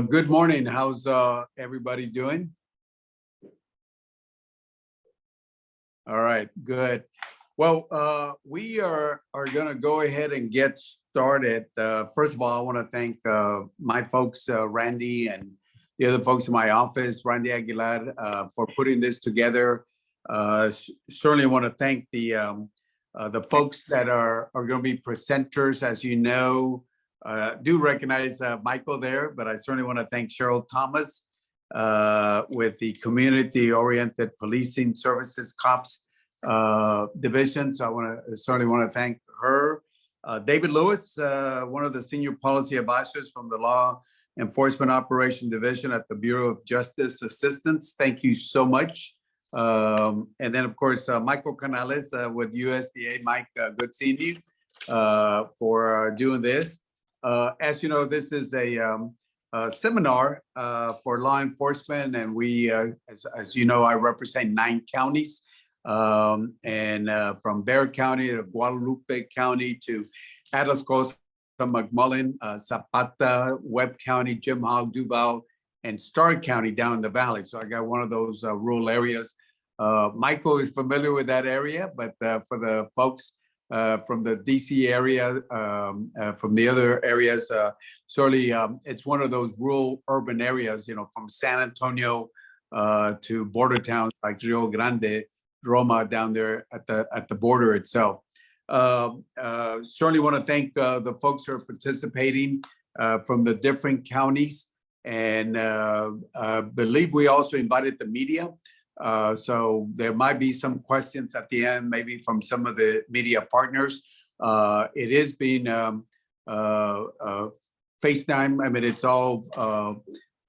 Good morning. How's everybody doing? All right, good. Well, we are going to go ahead and get started. First of all, I want to thank my folks, Randy, and the other folks in my office, Randy Aguilar, for putting this together. Certainly want to thank the folks that are going to be presenters. As you know, do recognize Michael there, but I certainly want to thank Cheryl Thomas with the Community-Oriented Policing Services COPS division. So I certainly want to thank her. David Lewis, one of the senior policy advisors from the Law Enforcement Operation Division at the Bureau of Justice Assistance. Thank you so much. And then, of course, Michael Canales with USDA. Mike, good seeing you for doing this. As you know, this is a seminar for law enforcement, and we, as you know, I represent 9 counties, and from Bexar County to Guadalupe County to Atascosa, McMullen, Zapata, Webb County, Jim Hogg, Duval, and Starr County down in the valley. So I got one of those rural areas. Michael is familiar with that area, but for the folks from the DC area, from the other areas, certainly it's one of those rural urban areas, you know, from San Antonio to border towns like Rio Grande, Roma down there at the border itself. Certainly want to thank the folks who are participating from the different counties, and believe we also invited the media. So there might be some questions at the end, maybe from some of the media partners. It is being FaceTime. I mean, it's all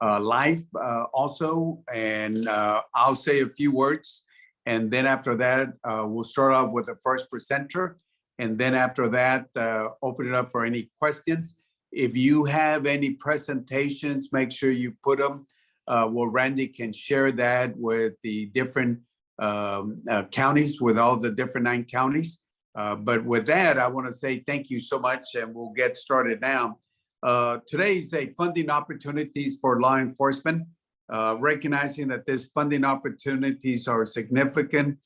live also, and I'll say a few words. And then after that, we'll start off with the first presenter. And then after that, open it up for any questions. If you have any presentations, make sure you put them. Well, Randy can share that with the different counties, with all the different 9 counties. But with that, I want to say thank you so much, and we'll get started now. Today is a funding opportunities for law enforcement, recognizing that these funding opportunities are significant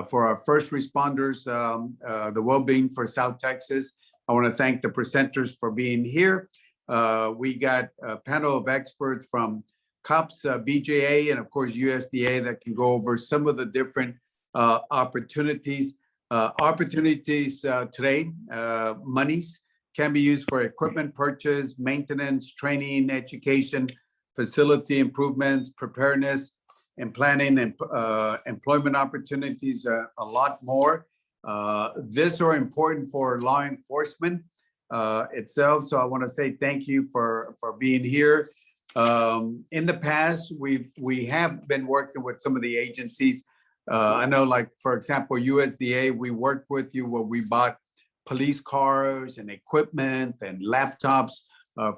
for our first responders, the well-being for South Texas. I want to thank the presenters for being here. We got a panel of experts from COPS, BJA, and of course USDA that can go over some of the different opportunities. Today, monies can be used for equipment purchase, maintenance, training, education, facility improvements, preparedness, and planning, and employment opportunities, a lot more. These are important for law enforcement itself. So I want to say thank you for being here. In the past, we have been working with some of the agencies. I know, like, for example, USDA, we worked with you where we bought police cars and equipment and laptops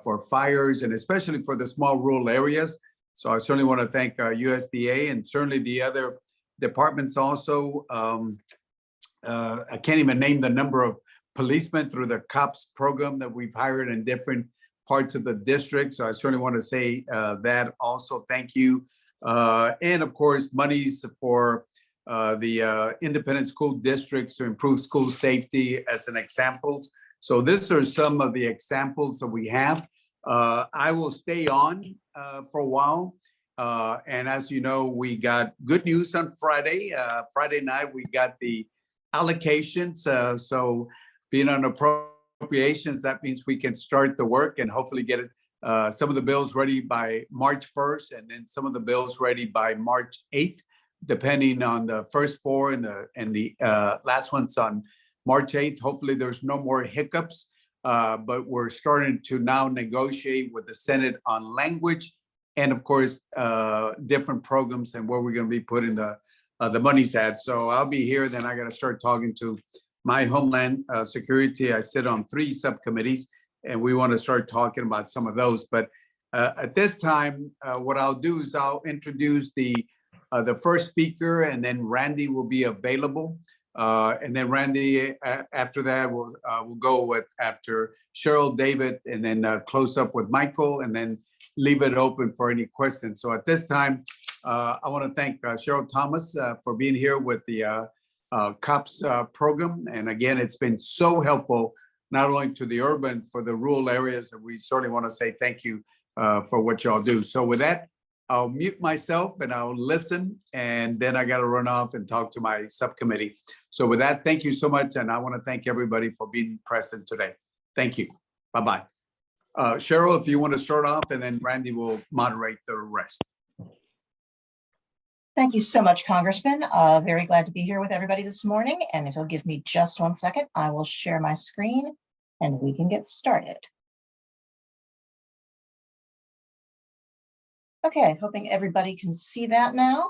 for fires, and especially for the small rural areas. So I certainly want to thank USDA and certainly the other departments also. I can't even name the number of policemen through the COPS program that we've hired in different parts of the district. So I certainly want to say that also, thank you. And of course, monies for the independent school districts to improve school safety as an example. So these are some of the examples that we have. I will stay on for a while. And as you know, we got good news on Friday. Friday night, we got the allocations. So being on appropriations, that means we can start the work and hopefully get it, some of the bills ready by March 1st, and then some of the bills ready by March 8th, depending on the first 4 and the last ones on March 8th. Hopefully there's no more hiccups, but we're starting to now negotiate with the Senate on language and of course, different programs and where we're going to be putting the monies at. So I'll be here, then I got to start talking to my Homeland Security. I sit on 3 subcommittees, and we want to start talking about some of those. But at this time, what I'll do is I'll introduce the the first speaker, and then Randy will be available. And then Randy, after that, we'll go with after Cheryl, David, and then close up with Michael, and then leave it open for any questions. So at this time, I want to thank Cheryl Thomas for being here with the COPS program. And again, it's been so helpful, not only to the urban, for the rural areas. And we certainly want to say thank you for what y'all do. So with that, I'll mute myself and I'll listen, and then I got to run off and talk to my subcommittee. So with that, thank you so much. And I want to thank everybody for being present today. Thank you. Bye-bye. Cheryl, if you want to start off, and then Randy will moderate the rest. Thank you so much, Congressman. Very glad to be here with everybody this morning. And if you'll give me just 1 second, I will share my screen and we can get started. Okay, hoping everybody can see that now.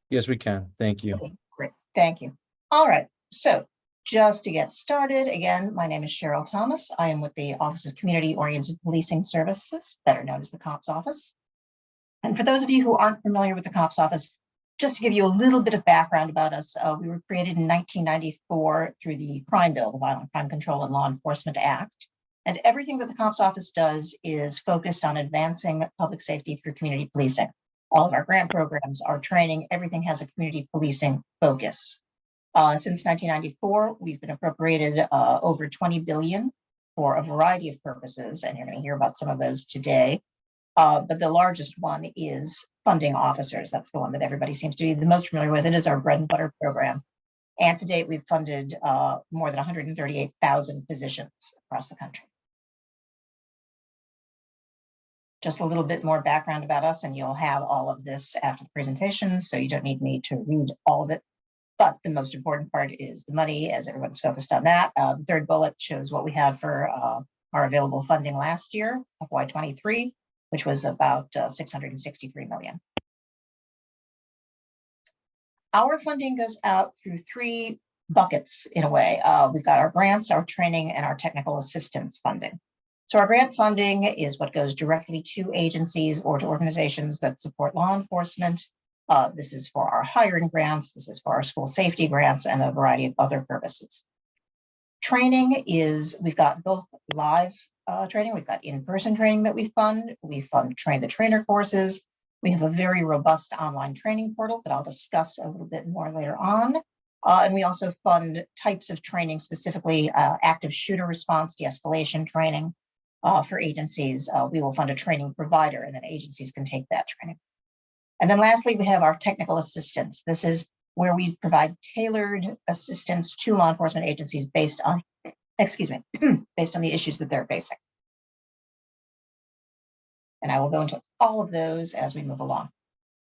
Yes, we can. Thank you. Okay, great. Thank you. All right. So just to get started, again, my name is Cheryl Thomas. I am with the Office of Community Oriented Policing Services, better known as the COPS Office. And for those of you who aren't familiar with the COPS Office, just to give you a little bit of background about us, we were created in 1994 through the Crime Bill, the Violent Crime Control and Law Enforcement Act. And everything that the COPS Office does is focused on advancing public safety through community policing. All of our grant programs, our training, everything has a community policing focus. Since 1994, we've been appropriated over $20 billion for a variety of purposes, and you're going to hear about some of those today. But the largest one is funding officers. That's the one that everybody seems to be the most familiar with. It is our bread and butter program. And to date, we've funded more than 138,000 positions across the country. Just a little bit more background about us, and you'll have all of this after the presentation, so you don't need me to read all of it. But the most important part is the money, as everyone's focused on that. The third bullet shows what we have for our available funding last year, FY23, which was about $663 million. Our funding goes out through 3 buckets in a way. We've got our grants, our training, and our technical assistance funding. So our grant funding is what goes directly to agencies or to organizations that support law enforcement. This is for our hiring grants, this is for our school safety grants, and a variety of other purposes. Training is, we've got both live training, we've got in-person training that we fund train the trainer courses. We have a very robust online training portal that I'll discuss a little bit more later on. And we also fund types of training, specifically active shooter response, de-escalation training for agencies. We will fund a training provider, and then agencies can take that training. And then lastly, we have our technical assistance. This is where we provide tailored assistance to law enforcement agencies based on, based on the issues that they're facing. And I will go into all of those as we move along.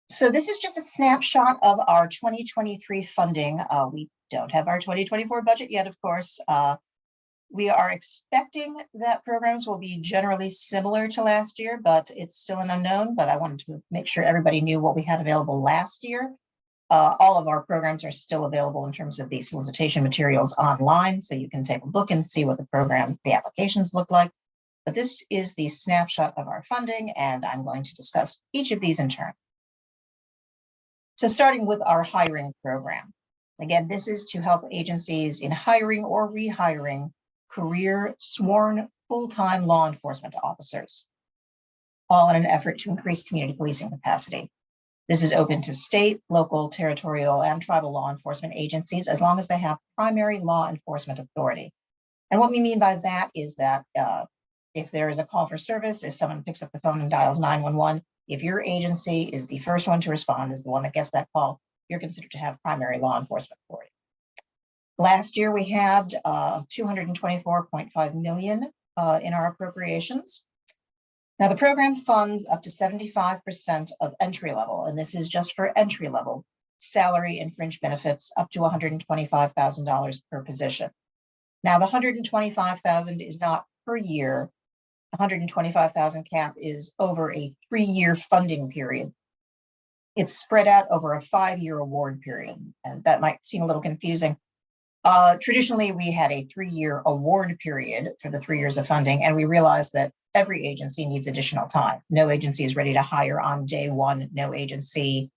So this is just a snapshot of our 2023 funding. We don't have our 2024 budget yet, of course. We are expecting that programs will be generally similar to last year, but it's still an unknown. But I wanted to make sure everybody knew what we had available last year. All of our programs are still available in terms of the solicitation materials online, so you can take a look and see what the applications look like. But this is the snapshot of our funding, and I'm going to discuss each of these in turn. So starting with our hiring program. Again, this is to help agencies in hiring or rehiring career sworn full-time law enforcement officers, all in an effort to increase community policing capacity. This is open to state, local, territorial, and tribal law enforcement agencies as long as they have primary law enforcement authority. And what we mean by that is that if there is a call for service, if someone picks up the phone and dials 911, if your agency is the first one to respond, is the one that gets that call, you're considered to have primary law enforcement authority. Last year, we had $224.5 million in our appropriations. Now, the program funds up to 75% of entry level, and this is just for entry level salary and fringe benefits up to $125,000 per position. Now, the $125,000 is not per year. The $125,000 cap is over a 3-year funding period. It's spread out over a 5-year award period, and that might seem a little confusing. Traditionally, we had a 3-year award period for the 3 years of funding, and we realized that every agency needs additional time. No agency is ready to hire on day one. No agency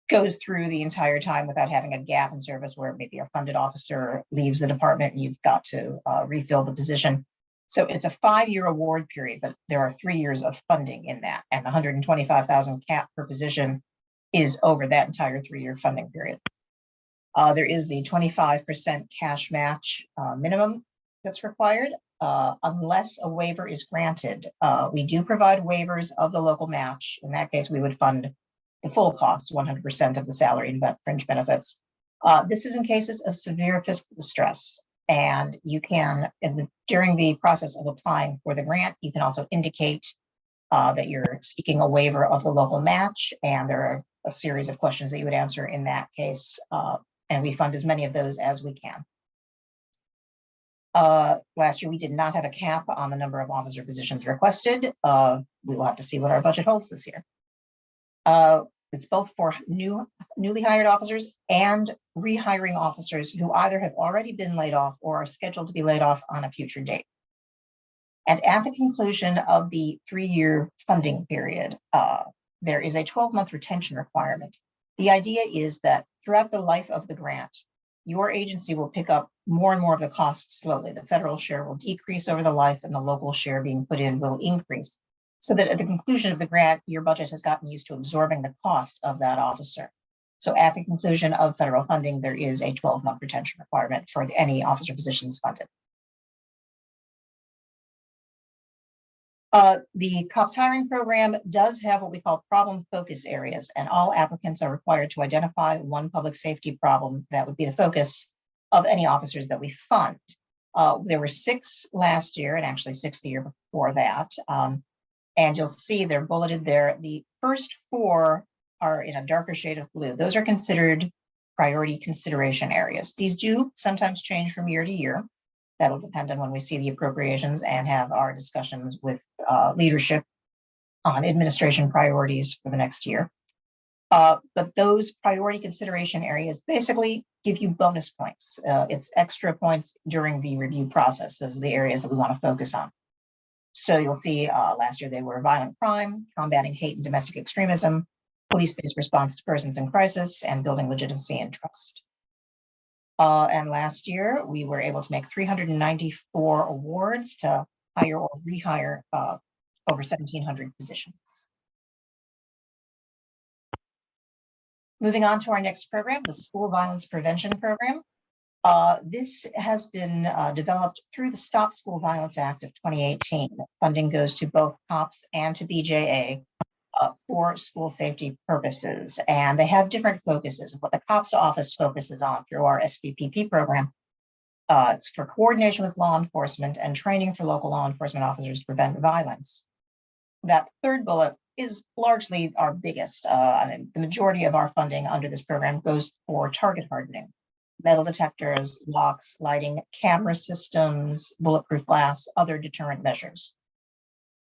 goes through the entire time without having a gap in service where maybe a funded officer leaves the department and you've got to refill the position. So it's a 5-year award period, but there are 3 years of funding in that, and the 125,000 cap per position is over that entire 3-year funding period. There is the 25% cash match minimum that's required unless a waiver is granted. We do provide waivers of the local match. In that case, we would fund the full cost, 100% of the salary and fringe benefits. This is in cases of severe fiscal distress. And you can, during the process of applying for the grant, you can also indicate that you're seeking a waiver of the local match. And there are a series of questions that you would answer in that case. And we fund as many of those as we can. Last year, we did not have a cap on the number of officer positions requested. We will have to see what our budget holds this year. It's both for newly hired officers and rehiring officers who either have already been laid off or are scheduled to be laid off on a future date. And at the conclusion of the 3-year funding period, there is a 12-month retention requirement. The idea is that throughout the life of the grant, your agency will pick up more and more of the costs slowly. The federal share will decrease over the life and the local share being put in will increase, so that at the conclusion of the grant, your budget has gotten used to absorbing the cost of that officer. So at the conclusion of federal funding, there is a 12-month retention requirement for any officer positions funded. The COPS hiring program does have what we call problem focus areas, and all applicants are required to identify one public safety problem that would be the focus of any officers that we fund. There were 6 last year, and actually 6 the year before that. And you'll see they're bulleted there. The first 4 are in a darker shade of blue. Those are considered priority consideration areas. These do sometimes change from year to year. That'll depend on when we see the appropriations and have our discussions with leadership on administration priorities for the next year. But those priority consideration areas basically give you bonus points. It's extra points during the review process. Those are the areas that we want to focus on. So you'll see last year they were violent crime, combating hate and domestic extremism, police-based response to persons in crisis, and building legitimacy and trust. And last year, we were able to make 394 awards to hire or rehire over 1,700 positions. Moving on to our next program, the School Violence Prevention Program. This has been developed through the Stop School Violence Act of 2018. Funding goes to both COPS and to BJA for school safety purposes. And they have different focuses. What the COPS office focuses on through our SVPP program, it's for coordination with law enforcement and training for local law enforcement officers to prevent violence. That third bullet is largely our biggest. I mean, the majority of our funding under this program goes for target hardening, metal detectors, locks, lighting, camera systems, bulletproof glass, other deterrent measures.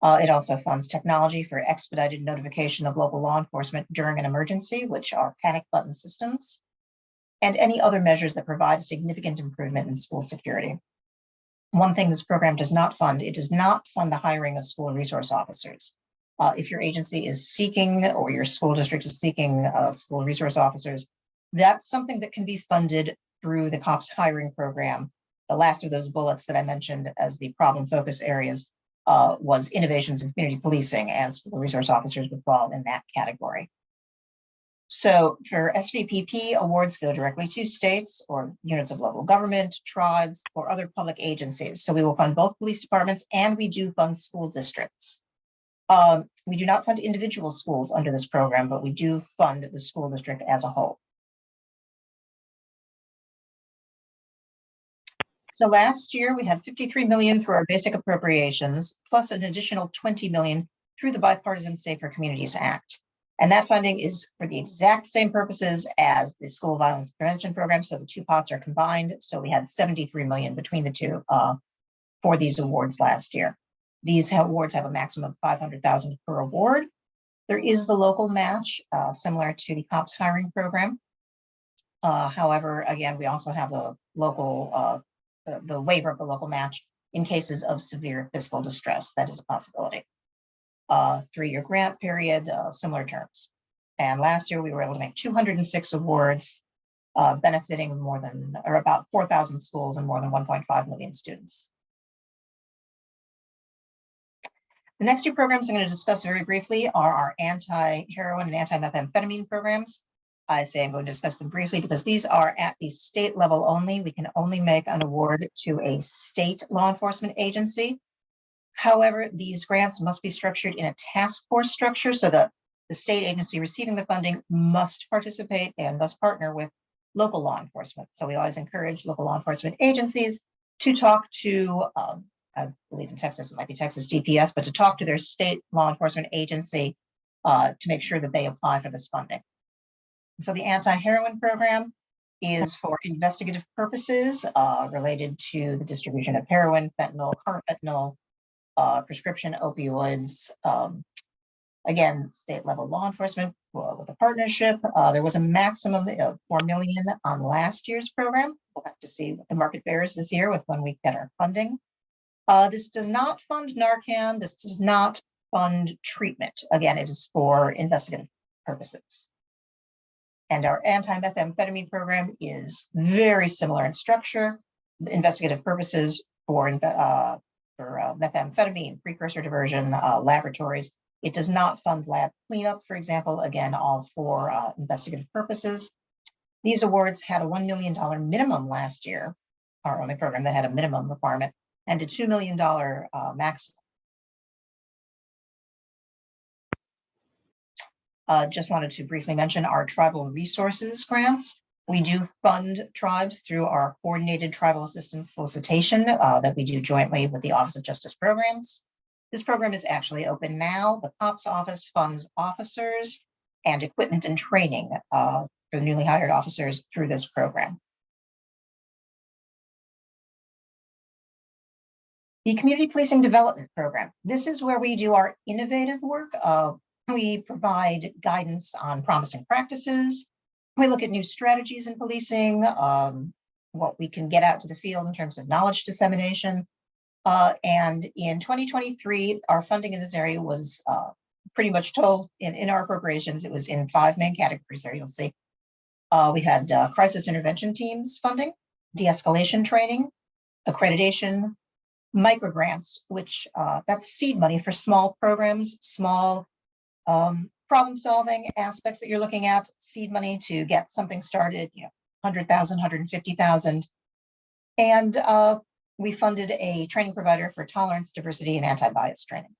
It also funds technology for expedited notification of local law enforcement during an emergency, which are panic button systems, and any other measures that provide significant improvement in school security. One thing this program does not fund, it does not fund the hiring of school resource officers. If your agency is seeking, or your school district is seeking school resource officers, that's something that can be funded through the COPS hiring program. The last of those bullets that I mentioned as the problem focus areas was innovations in community policing, and school resource officers would fall in that category. So for SVPP, awards go directly to states or units of local government, tribes, or other public agencies. So we will fund both police departments, and we do fund school districts. We do not fund individual schools under this program, but we do fund the school district as a whole. So last year we had 53 million through our basic appropriations, plus an additional 20 million through the Bipartisan Safer Communities Act. And that funding is for the exact same purposes as the School Violence Prevention Program. So the two pots are combined. So we had 73 million between the two for these awards last year. These awards have a maximum of 500,000 per award. There is the local match, similar to the COPS hiring program. However, again, we also have the local, the waiver of the local match in cases of severe fiscal distress. That is a possibility. 3-year grant period, similar terms. And last year we were able to make 206 awards, benefiting more than, or about 4,000 schools and more than 1.5 million students. The next two programs I'm going to discuss very briefly are our anti-heroin and anti-methamphetamine programs. I say I'm going to discuss them briefly because these are at the state level only. We can only make an award to a state law enforcement agency. However, these grants must be structured in a task force structure so that the state agency receiving the funding must participate and must partner with local law enforcement. So we always encourage local law enforcement agencies to talk to, I believe in Texas, it might be Texas DPS, but to talk to their state law enforcement agency to make sure that they apply for this funding. So the anti-heroin program is for investigative purposes related to the distribution of heroin, fentanyl, carfentanil, prescription opioids. Again, state level law enforcement with a partnership. There was a maximum of $4 million on last year's program. We'll have to see what the market bears this year with when we get our funding. This does not fund Narcan. This does not fund treatment. Again, it is for investigative purposes. And our anti-methamphetamine program is very similar in structure, investigative purposes for methamphetamine, precursor diversion, laboratories. It does not fund lab cleanup, for example, again, all for investigative purposes. These awards had a $1 million minimum last year, our only program that had a minimum requirement, and a $2 million maximum. Just wanted to briefly mention our tribal resources grants. We do fund tribes through our coordinated tribal assistance solicitation that we do jointly with the Office of Justice Programs. This program is actually open now. The COPS office funds officers and equipment and training for the newly hired officers through this program. The Community Policing Development Program. This is where we do our innovative work. We provide guidance on promising practices. We look at new strategies in policing, what we can get out to the field in terms of knowledge dissemination. And in 2023, our funding in this area was pretty much told in our appropriations. It was in 5 main categories there, you'll see. We had crisis intervention teams funding, de-escalation training, accreditation, microgrants, which that's seed money for small programs, small problem-solving aspects that you're looking at, seed money to get something started, 100,000, 150,000. And we funded a training provider for tolerance, diversity, and anti-bias training.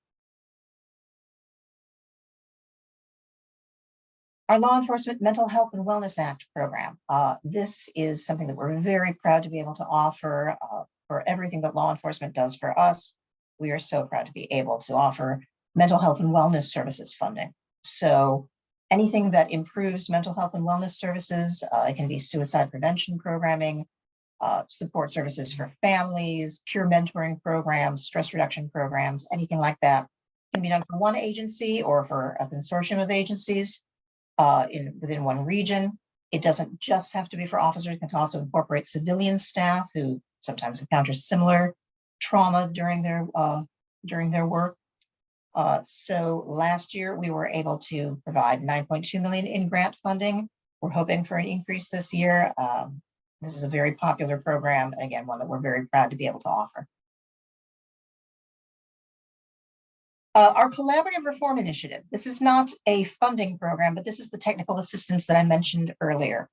Our Law Enforcement Mental Health and Wellness Act program. This is something that we're very proud to be able to offer for everything that law enforcement does for us. We are so proud to be able to offer mental health and wellness services funding. So anything that improves mental health and wellness services, it can be suicide prevention programming, support services for families, peer mentoring programs, stress reduction programs, anything like that can be done for one agency or for a consortium of agencies within one region. It doesn't just have to be for officers. It can also incorporate civilian staff who sometimes encounter similar trauma during their work. So last year we were able to provide $9.2 million in grant funding. We're hoping for an increase this year. This is a very popular program, and again, one that we're very proud to be able to offer. Our collaborative reform initiative. This is not a funding program, but this is the technical assistance that I mentioned earlier.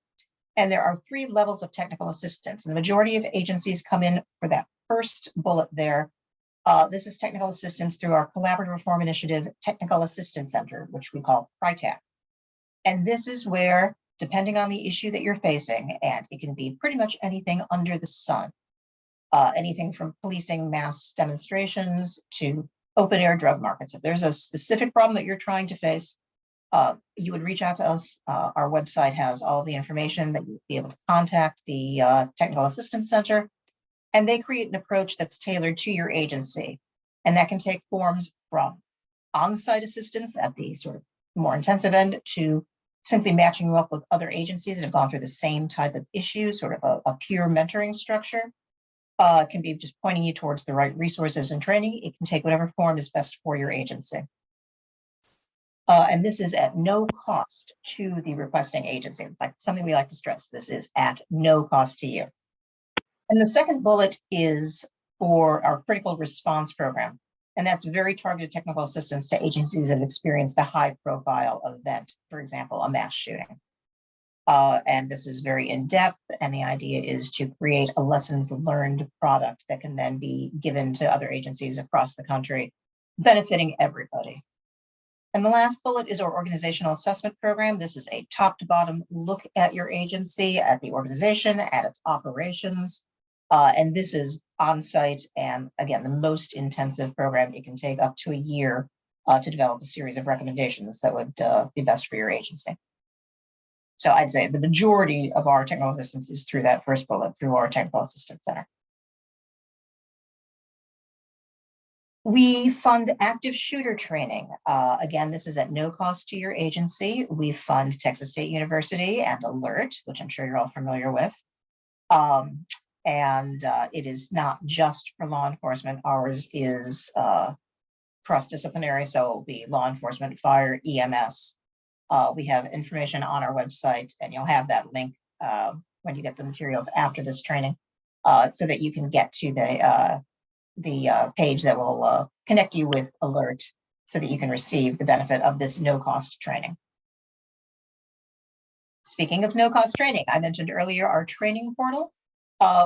And there are 3 levels of technical assistance. And the majority of agencies come in for that first bullet there. This is technical assistance through our Collaborative Reform Initiative Technical Assistance Center, which we call CRITAC. And this is where, depending on the issue that you're facing, and it can be pretty much anything under the sun, anything from policing mass demonstrations to open air drug markets. If there's a specific problem that you're trying to face, you would reach out to us. Our website has all the information that you'd be able to contact the Technical Assistance Center, and they create an approach that's tailored to your agency. And that can take forms from on-site assistance at the sort of more intensive end to simply matching you up with other agencies that have gone through the same type of issue, sort of a peer mentoring structure. It can be just pointing you towards the right resources and training. It can take whatever form is best for your agency. And this is at no cost to the requesting agency. It's like something we like to stress. This is at no cost to you. And the second bullet is for our critical response program. And that's very targeted technical assistance to agencies that have experienced a high profile event, for example, a mass shooting. And this is very in-depth, and the idea is to create a lessons learned product that can then be given to other agencies across the country, benefiting everybody. And the last bullet is our organizational assessment program. This is a top to bottom look at your agency, at the organization, at its operations. And this is on-site and, again, the most intensive program. It can take up to a year to develop a series of recommendations that would be best for your agency. So I'd say the majority of our technical assistance is through that first bullet, through our technical assistance center. We fund active shooter training. Again, this is at no cost to your agency. We fund Texas State University and Alert, which I'm sure you're all familiar with. It is not just for law enforcement. Ours is cross-disciplinary, so it will be law enforcement, fire, EMS. We have information on our website, and you'll have that link when you get the materials after this training, so that you can get to the page that will connect you with Alert, so that you can receive the benefit of this no-cost training. Speaking of no-cost training, I mentioned earlier our training portal.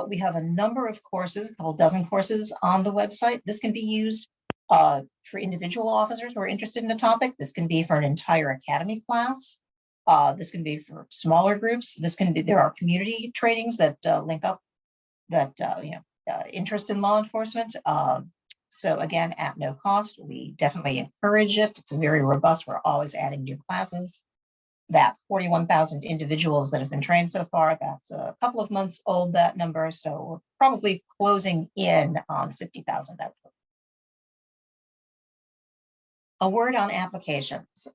We have a number of courses, a couple dozen courses on the website. This can be used for individual officers who are interested in a topic. This can be for an entire academy class. This can be for smaller groups. There are community trainings that link up that interest in law enforcement. So again, at no cost, we definitely encourage it. It's very robust. We're always adding new classes. That 41,000 individuals that have been trained so far, that's a couple of months old, that number. So we're probably closing in on 50,000 out. A word on applications.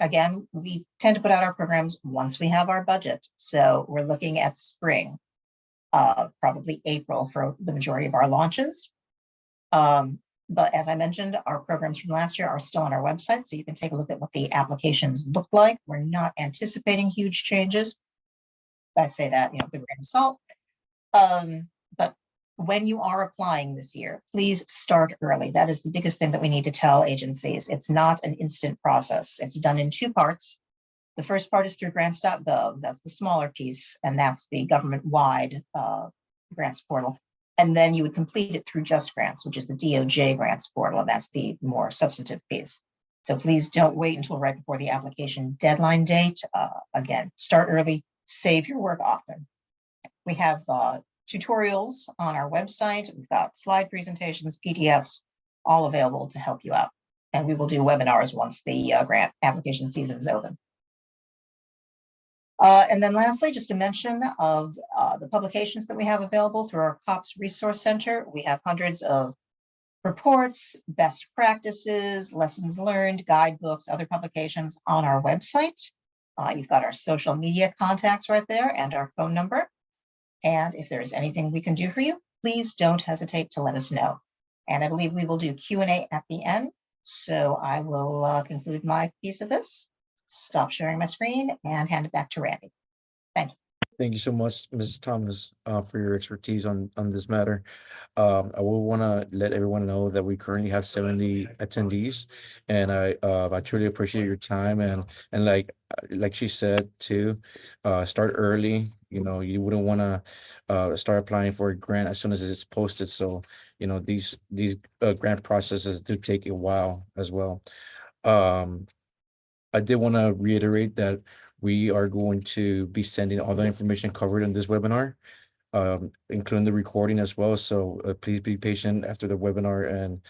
Again, we tend to put out our programs once we have our budget. So we're looking at spring, probably April for the majority of our launches. But as I mentioned, our programs from last year are still on our website, so you can take a look at what the applications look like. We're not anticipating huge changes. I say that, with a grain of salt. But when you are applying this year, please start early. That is the biggest thing that we need to tell agencies. It's not an instant process. It's done in two parts. The first part is through grants.gov. That's the smaller piece, and that's the government-wide grants portal. And then you would complete it through Just Grants, which is the DOJ grants portal, and that's the more substantive piece. So please don't wait until right before the application deadline date. Again, start early, save your work often. We have tutorials on our website. We've got slide presentations, PDFs, all available to help you out. And we will do webinars once the grant application season is open. And then lastly, just a mention of the publications that we have available through our COPS Resource Center. We have hundreds of reports, best practices, lessons learned, guidebooks, other publications on our website. You've got our social media contacts right there and our phone number. And if there's anything we can do for you, please don't hesitate to let us know. And I believe we will do Q&A at the end. So I will conclude my piece of this, stop sharing my screen, and hand it back to Randy. Thank you. Thank you so much, Mrs. Thomas, for your expertise on this matter. I will want to let everyone know that we currently have 70 attendees, and I truly appreciate your time, and like she said too, start early. You wouldn't want to start applying for a grant as soon as it's posted. So these grant processes do take a while as well. I did want to reiterate that we are going to be sending all the information covered in this webinar, including the recording as well. So please be patient after the webinar, and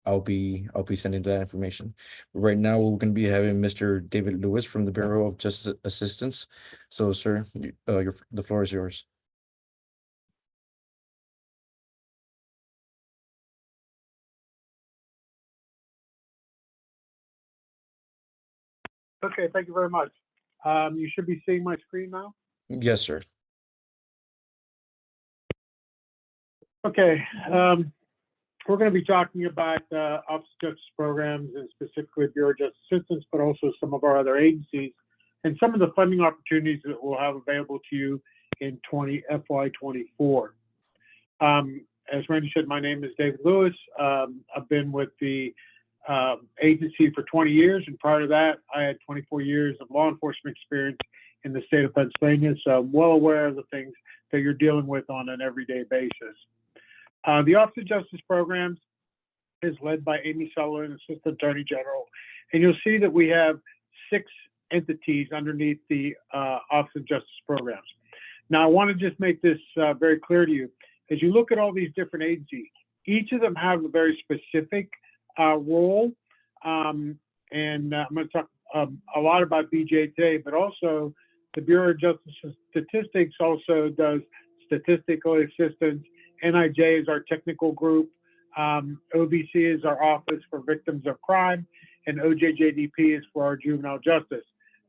I'll be sending that information. Right now, we're going to be having Mr. David Lewis from the Bureau of Justice Assistance. So, sir, the floor is yours. Okay, thank you very much. You should be seeing my screen now. Yes, sir. Okay, we're going to be talking about Office of Justice programs and specifically Bureau of Justice Assistance, but also some of our other agencies and some of the funding opportunities that we'll have available to you in FY24. As Randy said, my name is David Lewis. I've been with the agency for 20 years, and prior to that, I had 24 years of law enforcement experience in the state of Pennsylvania, so I'm well aware of the things that you're dealing with on an everyday basis. The Office of Justice Programs is led by Amy Sullivan, Assistant Attorney General, and you'll see that we have 6 entities underneath the Office of Justice Programs. Now, I want to just make this very clear to you. As you look at all these different agencies, each of them have a very specific role, and I'm going to talk a lot about BJA today, but also the Bureau of Justice Statistics also does statistical assistance. NIJ is our technical group. OVC is our Office for Victims of Crime, and OJJDP is for our juvenile justice.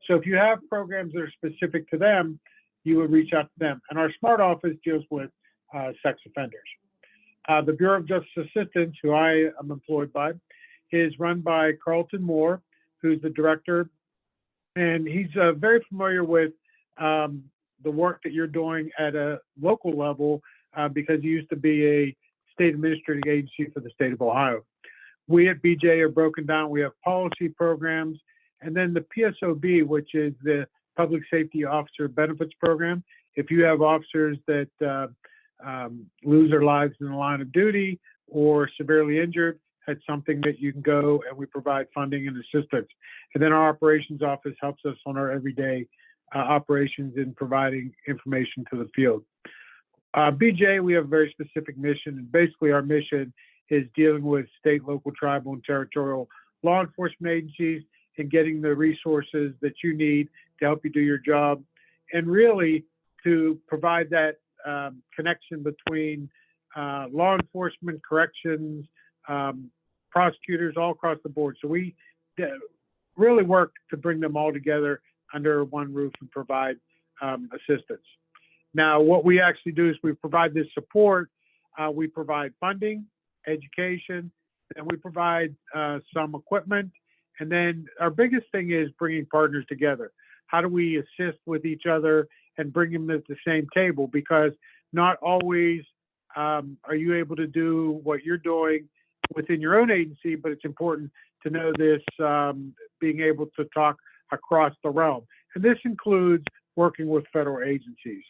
So if you have programs that are specific to them, you would reach out to them. And our SMART office deals with sex offenders. The Bureau of Justice Assistance, who I am employed by, is run by Carlton Moore, who's the director, and he's very familiar with the work that you're doing at a local level because he used to be a state administrative agency for the state of Ohio. We at BJ are broken down. We have policy programs, and then the PSOB, which is the Public Safety Officer Benefits Program. If you have officers that lose their lives in the line of duty or severely injured, that's something that you can go and we provide funding and assistance. And then our operations office helps us on our everyday operations in providing information to the field. BJ, we have a very specific mission, and basically our mission is dealing with state, local, tribal, and territorial law enforcement agencies and getting the resources that you need to help you do your job, and really to provide that connection between law enforcement, corrections, prosecutors, all across the board. So we really work to bring them all together under one roof and provide assistance. Now, what we actually do is we provide this support. We provide funding, education, and we provide some equipment. And then our biggest thing is bringing partners together. How do we assist with each other and bring them at the same table? Because not always are you able to do what you're doing within your own agency, but it's important to know this, being able to talk across the realm. And this includes working with federal agencies.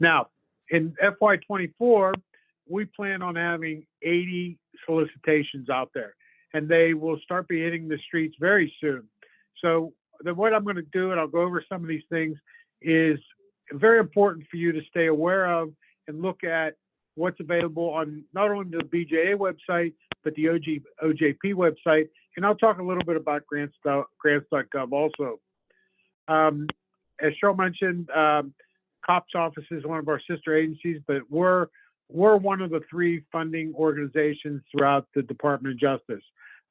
Now, in FY24, we plan on having 80 solicitations out there, and they will start be hitting the streets very soon. So what I'm going to do, and I'll go over some of these things, is very important for you to stay aware of and look at what's available on not only the BJA website, but the OJP website. And I'll talk a little bit about grants.gov also. As Cheryl mentioned, COPS office is one of our sister agencies, but we're one of the 3 funding organizations throughout the Department of Justice.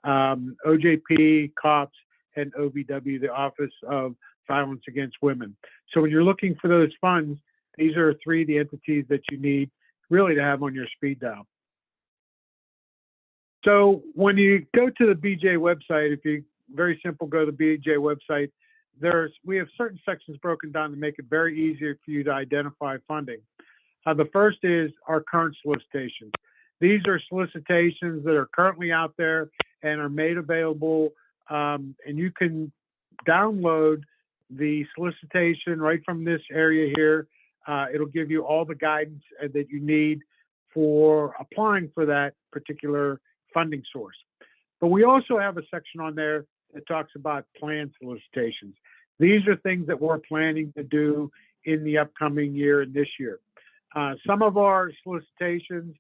OJP, COPS, and OVW, the Office of Violence Against Women. So when you're looking for those funds, these are 3 of the entities that you need really to have on your speed dial. So when you go to the BJ website, if you, very simple, go to the BJ website, we have certain sections broken down to make it very easier for you to identify funding. The first is our current solicitations. These are solicitations that are currently out there and are made available, and you can download the solicitation right from this area here. It'll give you all the guidance that you need for applying for that particular funding source. But we also have a section on there that talks about planned solicitations. These are things that we're planning to do in the upcoming year and this year. Some of our solicitations,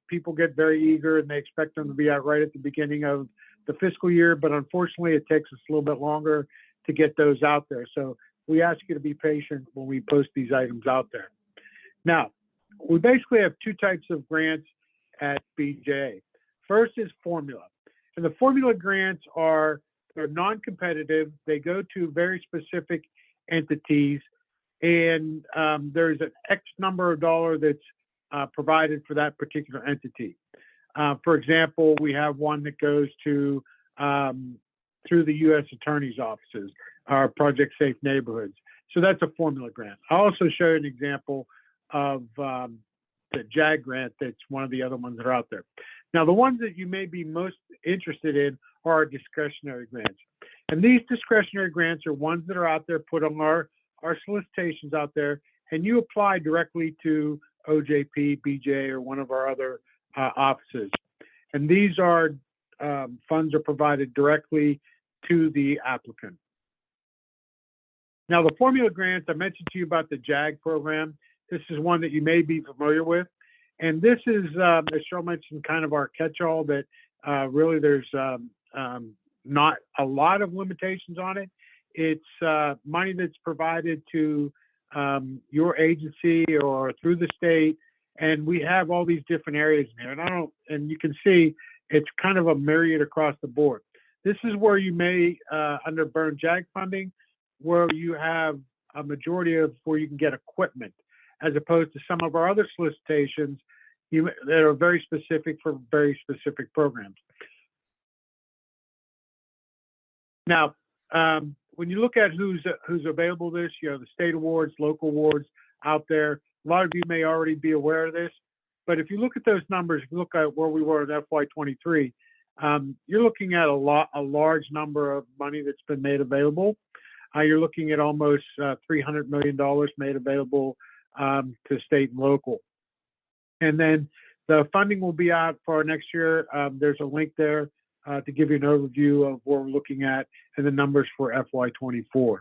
people get very eager and they expect them to be out right at the beginning of the fiscal year, but unfortunately it takes us a little bit longer to get those out there. So we ask you to be patient when we post these items out there. Now, we basically have 2 types of grants at BJA. First is formula. And the formula grants they're non-competitive. They go to very specific entities, and there's an X number of dollars that's provided for that particular entity. For example, we have one that goes to through the U.S. Attorney's offices, our Project Safe Neighborhoods. So that's a formula grant. I'll also show you an example of the JAG grant. That's one of the other ones that are out there. Now, the ones that you may be most interested in are our discretionary grants. And these discretionary grants are ones that are out there, put on our solicitations out there, and you apply directly to OJP, BJ, or one of our other offices. And these are funds are provided directly to the applicant. Now, the formula grants, I mentioned to you about the JAG program. This is one that you may be familiar with. And this is, as Cheryl mentioned, kind of our catch-all that really there's not a lot of limitations on it. It's money that's provided to your agency or through the state. And we have all these different areas in here. And you can see it's kind of a myriad across the board. This is where you may, under burn JAG funding, where you have a majority of where you can get equipment, as opposed to some of our other solicitations that are very specific for very specific programs. Now, when you look at who's available this, you know, the state awards, local awards out there, a lot of you may already be aware of this, but if you look at those numbers, if you look at where we were in FY23, you're looking at a large number of money that's been made available. You're looking at almost $300 million made available to state and local. And then the funding will be out for next year. There's a link there to give you an overview of what we're looking at and the numbers for FY24.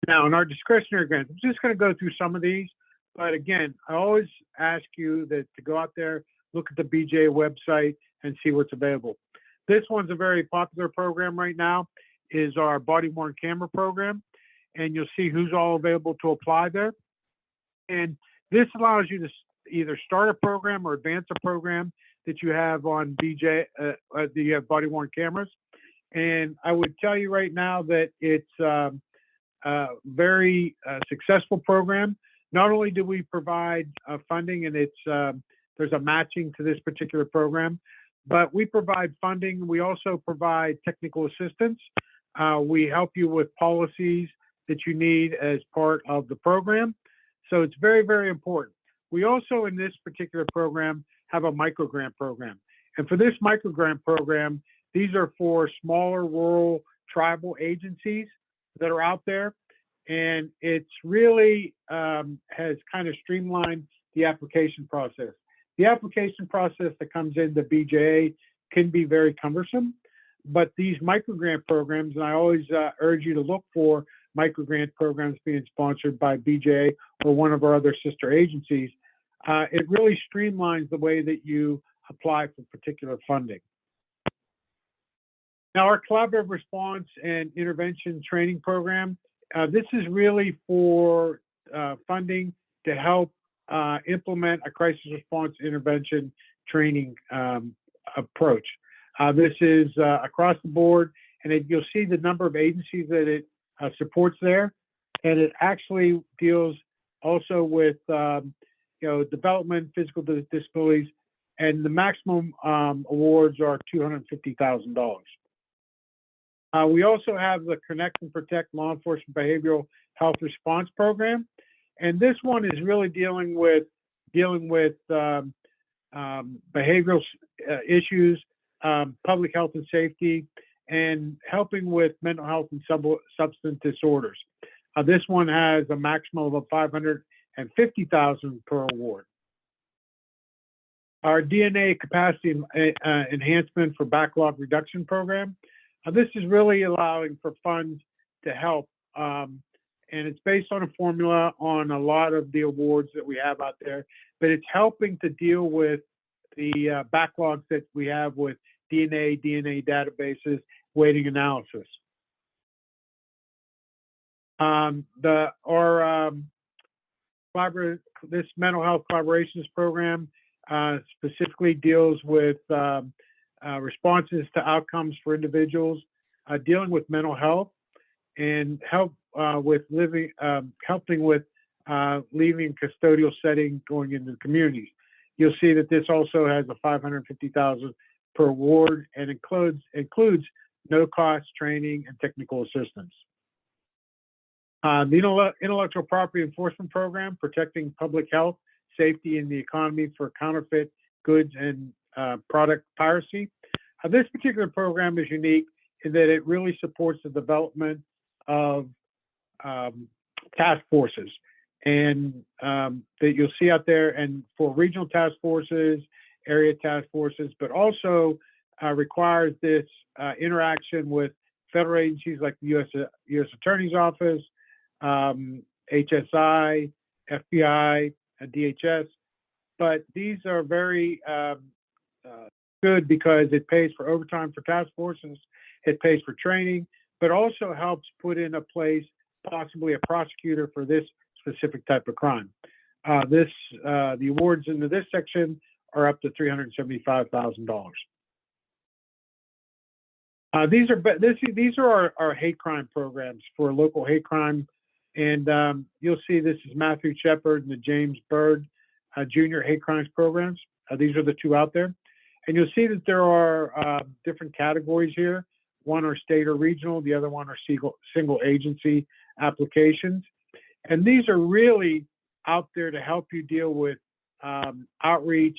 Now, in our discretionary grants, I'm just going to go through some of these. But again, I always ask you to go out there, look at the BJ website, and see what's available. This one's a very popular program right now, is our body-worn camera program. And you'll see who's all available to apply there. And this allows you to either start a program or advance a program that you have on BJ, that you have body-worn cameras. And I would tell you right now that it's a very successful program. Not only do we provide funding, and there's a matching to this particular program, but we provide funding. We also provide technical assistance. We help you with policies that you need as part of the program. So it's very, very important. We also, in this particular program, have a microgrant program. And for this microgrant program, these are for smaller rural tribal agencies that are out there. And it's really has kind of streamlined the application process. The application process that comes into BJA can be very cumbersome, but these microgrant programs, and I always urge you to look for microgrant programs being sponsored by BJA or one of our other sister agencies, it really streamlines the way that you apply for particular funding. Now, our collaborative response and intervention training program, this is really for funding to help implement a crisis response intervention training approach. This is across the board, and you'll see the number of agencies that it supports there, and it actually deals also with development, physical disabilities, and the maximum awards are $250,000. We also have the Connect and Protect Law Enforcement Behavioral Health Response Program, and this one is really dealing with behavioral issues, public health and safety, and helping with mental health and substance disorders. This one has a maximum of $550,000 per award. Our DNA capacity enhancement for backlog reduction program. This is really allowing for funds to help, and it's based on a formula on a lot of the awards that we have out there, but it's helping to deal with the backlogs that we have with DNA databases, weighting analysis. This mental health collaborations program specifically deals with responses to outcomes for individuals dealing with mental health and helping with leaving custodial setting, going into the communities. You'll see that this also has a $550,000 per award and includes no cost training and technical assistance. The Intellectual Property Enforcement Program, protecting public health, safety, and the economy for counterfeit goods and product piracy. This particular program is unique in that it really supports the development of task forces and that you'll see out there, and for regional task forces, area task forces, but also requires this interaction with federal agencies like the U.S. Attorney's Office, HSI, FBI, DHS. But these are very good because it pays for overtime for task forces, it pays for training, but also helps put in a place possibly a prosecutor for this specific type of crime. The awards into this section are up to $375,000. These are our hate crime programs for local hate crime, and you'll see this is Matthew Shepard and the James Byrd Junior Hate Crimes programs. These are the two out there, and you'll see that there are different categories here. One are state or regional, the other one are single agency applications, and these are really out there to help you deal with outreach,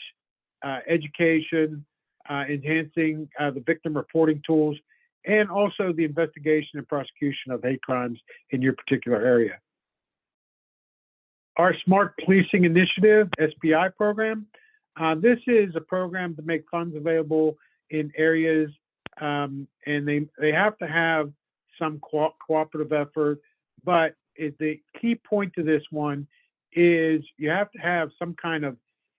education, enhancing the victim reporting tools, and also the investigation and prosecution of hate crimes in your particular area. Our Smart Policing Initiative, SPI program, this is a program to make funds available in areas, and they have to have some cooperative effort, but the key point to this one is you have to have some kind of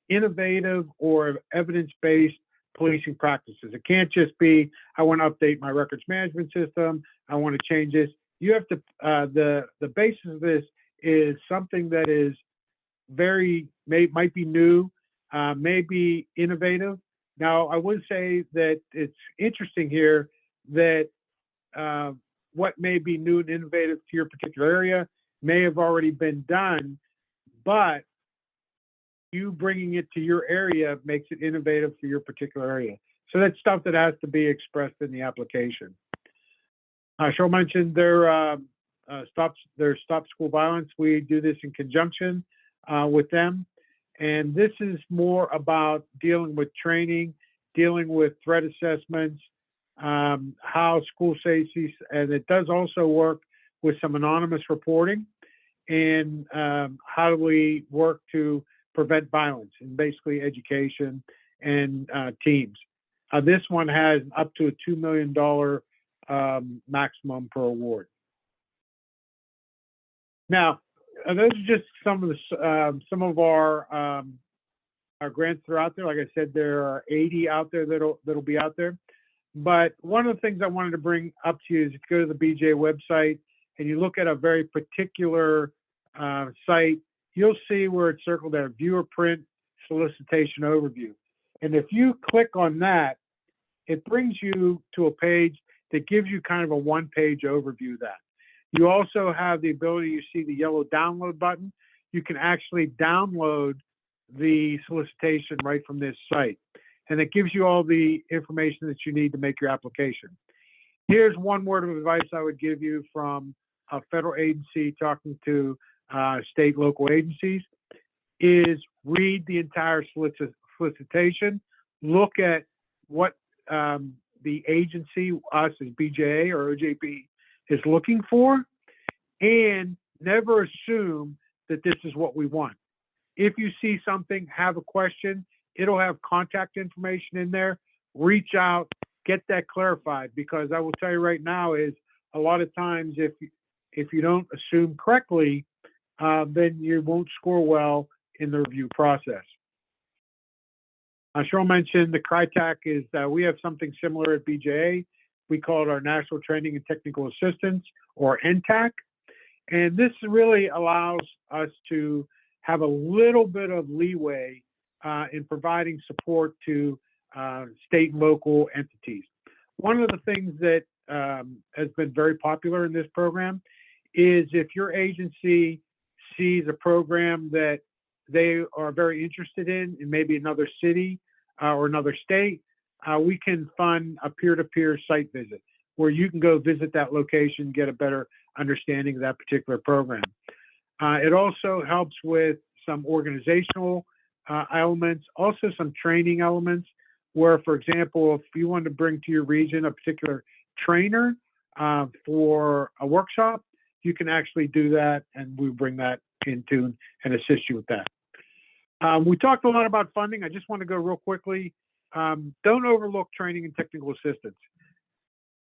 innovative or evidence-based policing practices. It can't just be, I want to update my records management system, I want to change this. You have to, the basis of this is something that is might be new, may be innovative. Now, I would say that it's interesting here that what may be new and innovative to your particular area may have already been done, but you bringing it to your area makes it innovative for your particular area. So that's stuff that has to be expressed in the application. Cheryl mentioned their Stop School Violence. We do this in conjunction with them. And this is more about dealing with training, dealing with threat assessments, how school safety, and it does also work with some anonymous reporting, and how do we work to prevent violence, and basically education and teams. This one has up to a $2 million maximum per award. Now, those are just some of our grants that are out there. Like I said, there are 80 out there that'll be out there. But one of the things I wanted to bring up to you is if you go to the BJ website and you look at a very particular site, you'll see where it's circled there, viewer print solicitation overview. And if you click on that, it brings you to a page that gives you kind of a one-page overview of that. You also have the ability, you see the yellow download button. You can actually download the solicitation right from this site. And it gives you all the information that you need to make your application. Here's one word of advice I would give you from a federal agency talking to state, local agencies, is read the entire solicitation, look at what the agency, us as BJA or OJP, is looking for, and never assume that this is what we want. If you see something, have a question, it'll have contact information in there, reach out, get that clarified, because I will tell you right now is a lot of times if you don't assume correctly, then you won't score well in the review process. Cheryl mentioned the CRITAC is we have something similar at BJA. We call it our National Training and Technical Assistance, or NTAC. And this really allows us to have a little bit of leeway in providing support to state and local entities. One of the things that has been very popular in this program is if your agency sees a program that they are very interested in maybe another city or another state, we can fund a peer-to-peer site visit where you can go visit that location, get a better understanding of that particular program. It also helps with some organizational elements, also some training elements, where, for example, if you want to bring to your region a particular trainer for a workshop, you can actually do that, and we bring that into and assist you with that. We talked a lot about funding. I just want to go real quickly. Don't overlook training and technical assistance.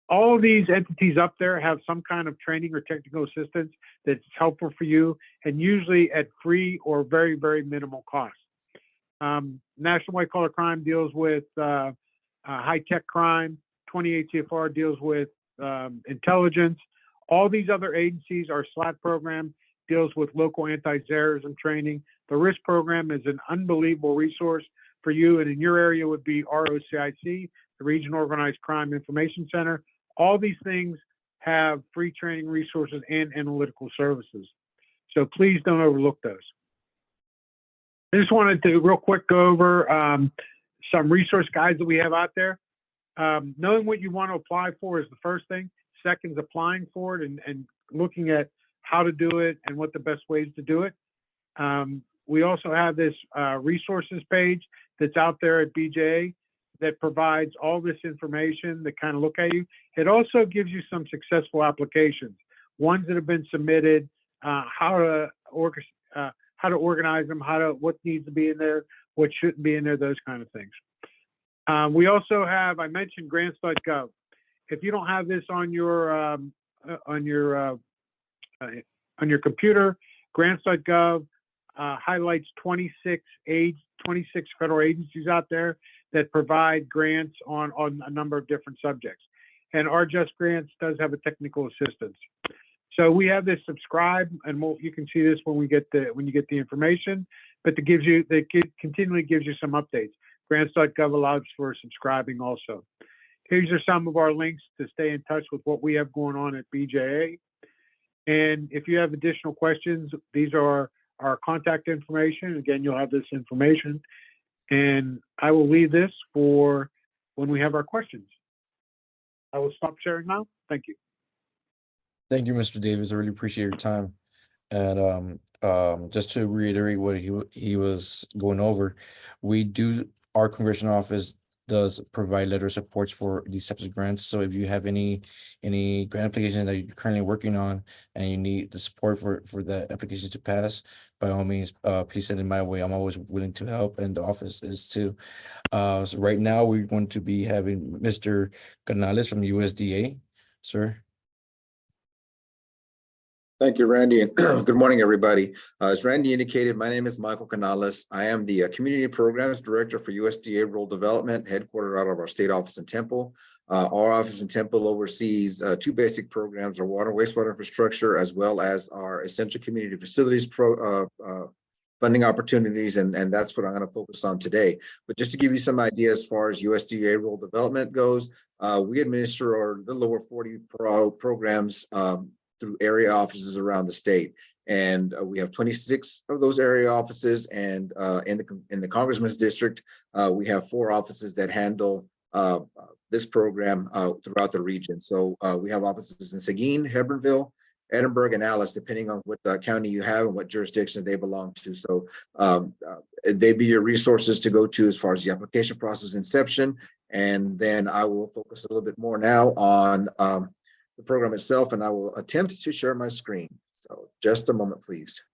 All of these entities up there have some kind of training or technical assistance that's helpful for you, and usually at free or very, very minimal cost. National White Collar Crime deals with high-tech crime. 28 CFR deals with intelligence. All these other agencies, our SLAT program deals with local anti-terrorism training. The RISC program is an unbelievable resource for you, and in your area would be ROCIC, the Regional Organized Crime Information Center. All these things have free training resources and analytical services. So please don't overlook those. I just wanted to real quick go over some resource guides that we have out there. Knowing what you want to apply for is the first thing. Second is applying for it and looking at how to do it and what the best ways to do it. We also have this resources page that's out there at BJA that provides all this information that kind of look at you. It also gives you some successful applications, ones that have been submitted, how to organize them, what needs to be in there, what shouldn't be in there, those kind of things. We also have, I mentioned grants.gov. If you don't have this on your computer, grants.gov highlights 26 federal agencies out there that provide grants on a number of different subjects. And our Just Grants does have a technical assistance. So we have this subscribe, and you can see this when you get the information, but it continually gives you some updates. Grants.gov allows for subscribing also. These are some of our links to stay in touch with what we have going on at BJA. And if you have additional questions, these are our contact information. Again, you'll have this information. And I will leave this for when we have our questions. I will stop sharing now. Thank you. Thank you, Mr. Davis. I really appreciate your time. And just to reiterate what he was going over, our congressional office does provide letter of supports for these types of grants. So if you have any grant applications that you're currently working on and you need the support for the applications to pass, by all means, please send it my way. I'm always willing to help, and the office is too. So right now we're going to be having Mr. Canales from USDA, sir. Thank you, Randy, and good morning, everybody. As Randy indicated, my name is Michael Canales. I am the Community Programs Director for USDA Rural Development, headquartered out of our state office in Temple. Our office in Temple oversees two basic programs: our water, wastewater infrastructure, as well as our essential community facilities funding opportunities, and that's what I'm going to focus on today. But just to give you some idea as far as USDA Rural Development goes, we administer a little over 40 programs through area offices around the state, and we have 26 of those area offices. And in the Congressman's district, we have 4 offices that handle this program throughout the region. So we have offices in Seguin, Hebbronville, Edinburgh, and Alice, depending on what county you have and what jurisdiction they belong to. So they'd be your resources to go to as far as the application process inception. And then I will focus a little bit more now on the program itself, and I will attempt to share my screen. So just a moment, please.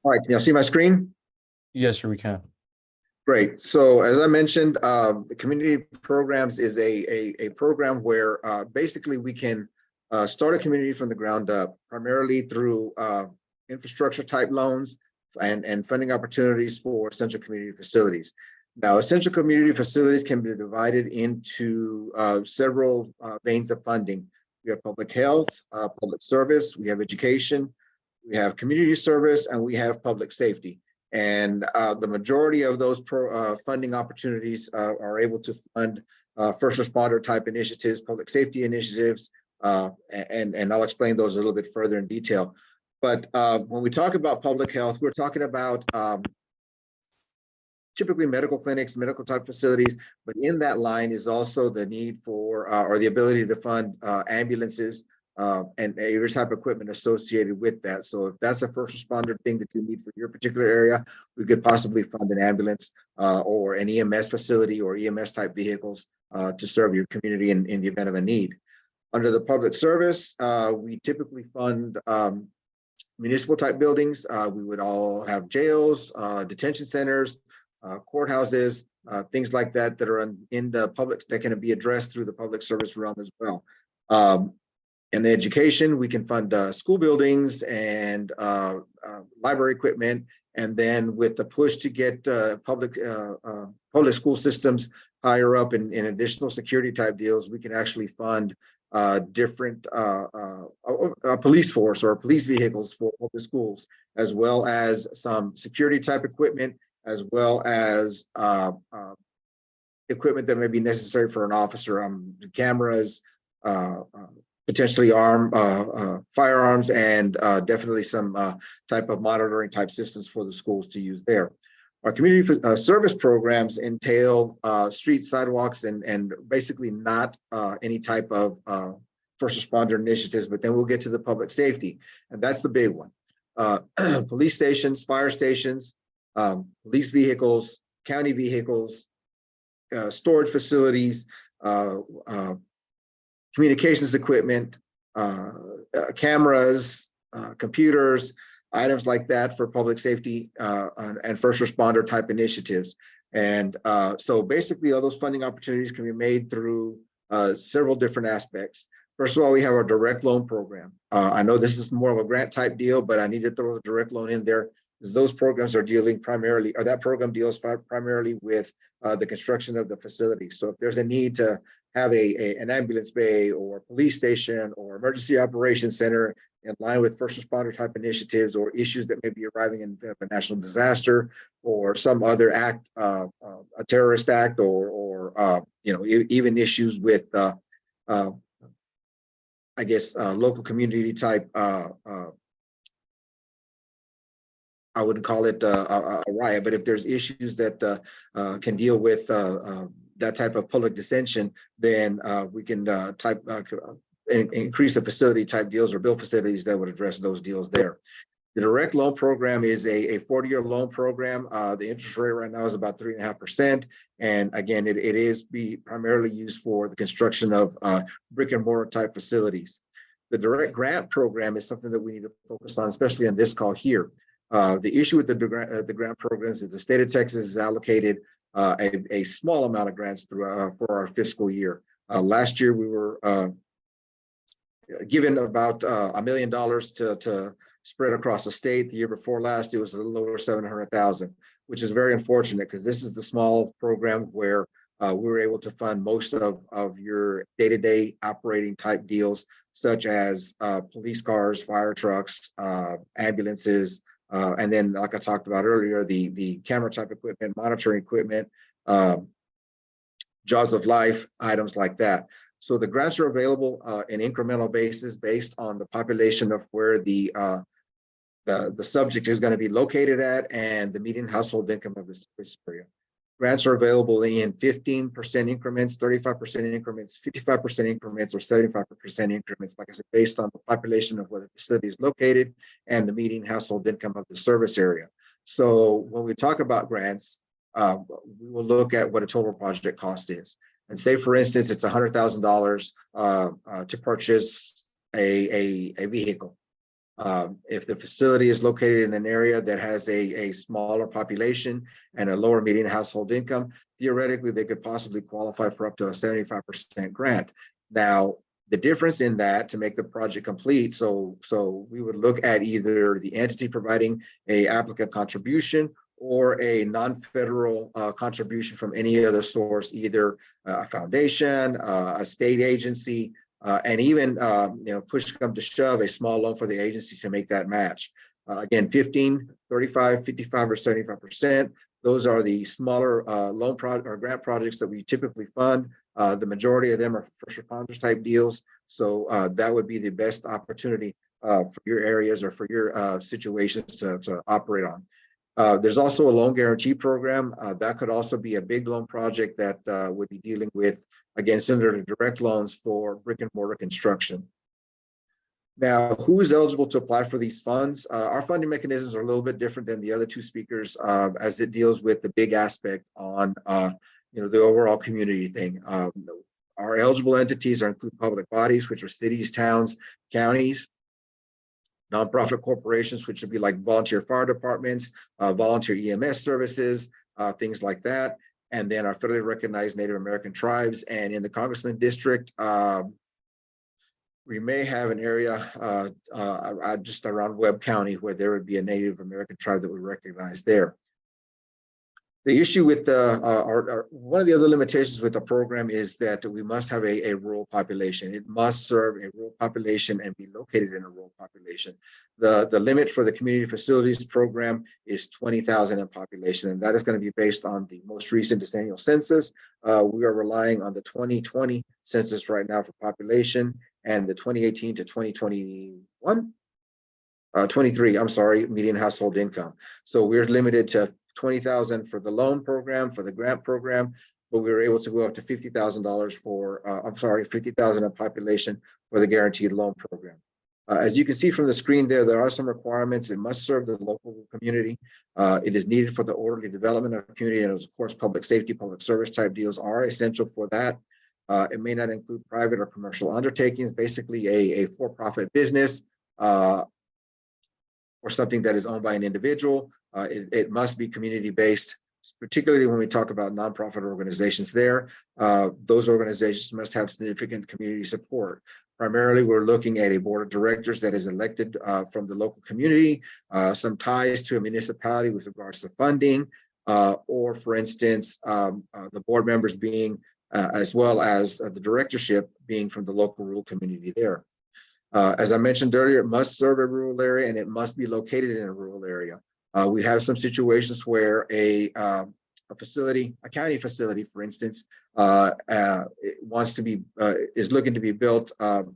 All right, can y'all see my screen? Yes, sir, we can. Great. So as I mentioned, the community programs is a program where basically we can start a community from the ground up, primarily through infrastructure type loans and funding opportunities for essential community facilities. Now, essential community facilities can be divided into several veins of funding. We have public health, public service, we have education, we have community service, and we have public safety. And the majority of those funding opportunities are able to fund first responder type initiatives, public safety initiatives, and I'll explain those a little bit further in detail. But when we talk about public health, we're talking about typically medical clinics, medical type facilities, but in that line is also the need for or the ability to fund ambulances and every type of equipment associated with that. So if that's a first responder thing that you need for your particular area, we could possibly fund an ambulance or an EMS facility or EMS type vehicles to serve your community in the event of a need. Under the public service, we typically fund municipal type buildings. We would all have jails, detention centers, courthouses, things like that that are in the public that can be addressed through the public service realm as well. In education, we can fund school buildings and library equipment. And then with the push to get public school systems higher up in additional security type deals, we can actually fund different police force or police vehicles for the schools, as well as some security type equipment, as well as equipment that may be necessary for an officer, cameras, potentially firearms, and definitely some type of monitoring type systems for the schools to use there. Our community service programs entail streets, sidewalks, and basically not any type of first responder initiatives, but then we'll get to the public safety, and that's the big one. Police stations, fire stations, police vehicles, county vehicles, storage facilities, communications equipment, cameras, computers, items like that for public safety and first responder type initiatives. And so basically all those funding opportunities can be made through several different aspects. First of all, we have our direct loan program. I know this is more of a grant type deal, but I need to throw the direct loan in there because those programs are dealing primarily, or that program deals primarily with the construction of the facility. So if there's a need to have an ambulance bay or police station or emergency operations center in line with first responder type initiatives or issues that may be arriving in a national disaster or some other act, a terrorist act, or even issues with I guess local community type. I wouldn't call it a riot, but if there's issues that can deal with that type of public dissension, then we can increase the facility type deals or build facilities that would address those deals there. The direct loan program is a 40-year loan program. The interest rate right now is about 3.5%. And again, it is primarily used for the construction of brick and mortar type facilities. The direct grant program is something that we need to focus on, especially on this call here. The issue with the grant programs is the state of Texas has allocated a small amount of grants for our fiscal year. Last year, we were given about $1 million to spread across the state. The year before last, it was a little over 700,000, which is very unfortunate because this is the small program where we were able to fund most of your day-to-day operating type deals, such as police cars, fire trucks, ambulances, and then, like I talked about earlier, the camera type equipment, monitoring equipment, jaws of life, items like that. So the grants are available in incremental basis based on the population of where the subject is going to be located at and the median household income of the service area. Grants are available in 15% increments, 35% increments, 55% increments, or 75% increments, like I said, based on the population of where the facility is located and the median household income of the service area. So when we talk about grants, we will look at what a total project cost is. And say, for instance, it's $100,000 to purchase a vehicle. If the facility is located in an area that has a smaller population and a lower median household income, theoretically, they could possibly qualify for up to a 75% grant. Now, the difference in that to make the project complete, so we would look at either the entity providing a applicant contribution or a non-federal contribution from any other source, either a foundation, a state agency, and even push come to shove, a small loan for the agency to make that match. Again, 15, 35, 55, or 75%. Those are the smaller loan or grant projects that we typically fund. The majority of them are first responders type deals. So that would be the best opportunity for your areas or for your situations to operate on. There's also a loan guarantee program. That could also be a big loan project that would be dealing with, again, similar to direct loans for brick and mortar construction. Now, who is eligible to apply for these funds? Our funding mechanisms are a little bit different than the other two speakers, as it deals with the big aspect on the overall community thing. Our eligible entities include public bodies, which are cities, towns, counties, nonprofit corporations, which would be like volunteer fire departments, volunteer EMS services, things like that. And then our federally recognized Native American tribes. And in the Congressman District, we may have an area just around Webb County where there would be a Native American tribe that we recognize there. The issue with one of the other limitations with the program is that we must have a rural population. It must serve a rural population and be located in a rural population. The limit for the community facilities program is 20,000 in population, and that is going to be based on the most recent decennial census. We are relying on the 2020 census right now for population, and the 2018 to 2021, 23, I'm sorry, median household income. So we're limited to 20,000 for the loan program, for the grant program, but we were able to go up to $50,000 for, 50,000 of population for the guaranteed loan program. As you can see from the screen there are some requirements. It must serve the local community. It is needed for the orderly development of the community, and of course, public safety, public service type deals are essential for that. It may not include private or commercial undertakings, basically a for-profit business, or something that is owned by an individual. It must be community-based, particularly when we talk about nonprofit organizations there. Those organizations must have significant community support. Primarily, we're looking at a board of directors that is elected from the local community, some ties to a municipality with regards to funding, or for instance, the board members being, as well as the directorship being from the local rural community there. As I mentioned earlier, it must serve a rural area and it must be located in a rural area. We have some situations where a facility, a county facility, for instance, wants to be is looking to be built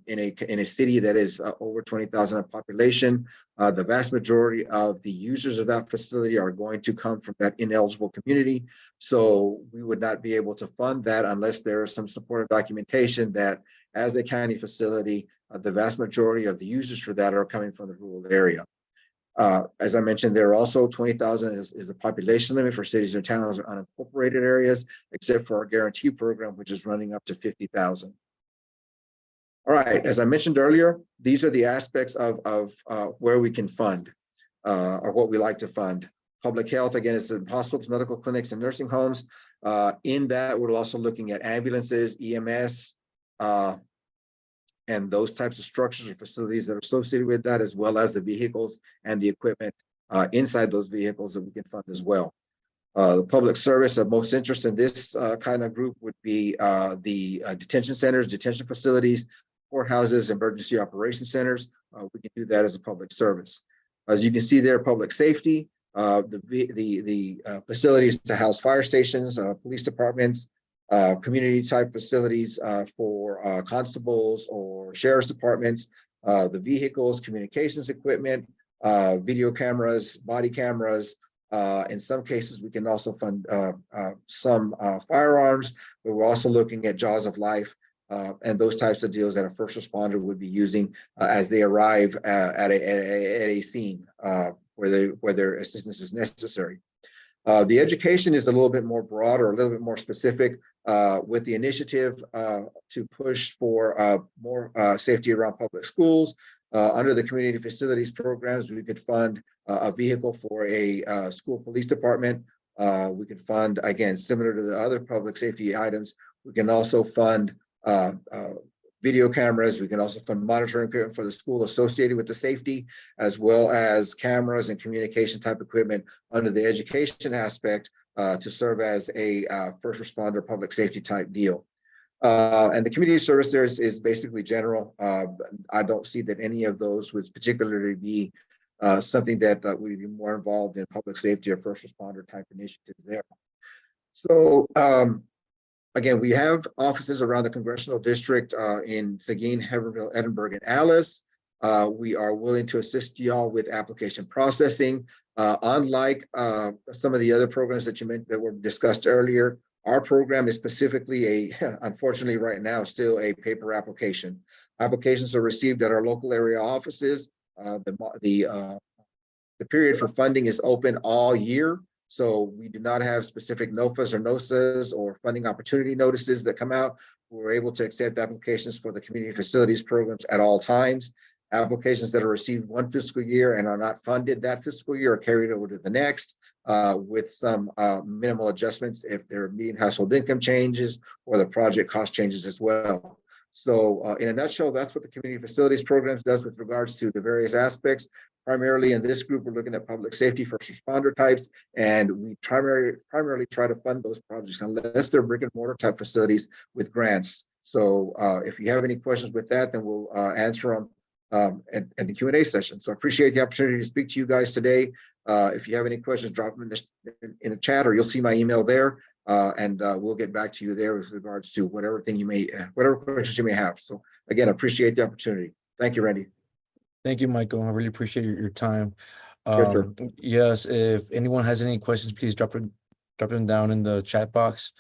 in a city that is over 20,000 of population. The vast majority of the users of that facility are going to come from that ineligible community. So we would not be able to fund that unless there is some supportive documentation that as a county facility, the vast majority of the users for that are coming from the rural area. As I mentioned, there are also 20,000 is the population limit for cities and towns or unincorporated areas, except for our guarantee program, which is running up to 50,000. All right, as I mentioned earlier, these are the aspects of where we can fund or what we like to fund. Public health, again, is in hospitals, medical clinics, and nursing homes. In that, we're also looking at ambulances, EMS, and those types of structures or facilities that are associated with that, as well as the vehicles and the equipment inside those vehicles that we can fund as well. The public service of most interest in this kind of group would be the detention centers, detention facilities, courthouses, emergency operations centers. We can do that as a public service. As you can see there, public safety, the facilities to house fire stations, police departments, community type facilities for constables or sheriff's departments, the vehicles, communications equipment, video cameras, body cameras. In some cases, we can also fund some firearms, but we're also looking at jaws of life and those types of deals that a first responder would be using as they arrive at a scene where their assistance is necessary. The education is a little bit more broad or a little bit more specific with the initiative to push for more safety around public schools. Under the community facilities programs, we could fund a vehicle for a school police department. We could fund, again, similar to the other public safety items, we can also fund video cameras. We can also fund monitoring equipment for the school associated with the safety, as well as cameras and communication type equipment under the education aspect to serve as a first responder public safety type deal. And the community service there is basically general. I don't see that any of those would particularly be something that would be more involved in public safety or first responder type initiatives there. So again, we have offices around the congressional district in Seguin, Haverhill, Edinburgh, and Alice. We are willing to assist y'all with application processing. Unlike some of the other programs that you meant that were discussed earlier, our program is specifically unfortunately right now, still a paper application. Applications are received at our local area offices. The period for funding is open all year. So we do not have specific NOFAs or NOSAs or funding opportunity notices that come out. We're able to accept applications for the community facilities programs at all times. Applications that are received one fiscal year and are not funded that fiscal year are carried over to the next with some minimal adjustments if they're meeting household income changes or the project cost changes as well. So in a nutshell, that's what the community facilities programs does with regards to the various aspects. Primarily in this group, we're looking at public safety first responder types, and we primarily try to fund those projects unless they're brick and mortar type facilities with grants. So if you have any questions with that, then we'll answer them at the Q&A session. So I appreciate the opportunity to speak to you guys today. If you have any questions, drop them in the chat, or you'll see my email there, and we'll get back to you there with regards to whatever questions you may have. So again, I appreciate the opportunity. Thank you, Randy. Thank you, Michael. I really appreciate your time. Yes, sir. Yes, if anyone has any questions, please drop them down in the chat box.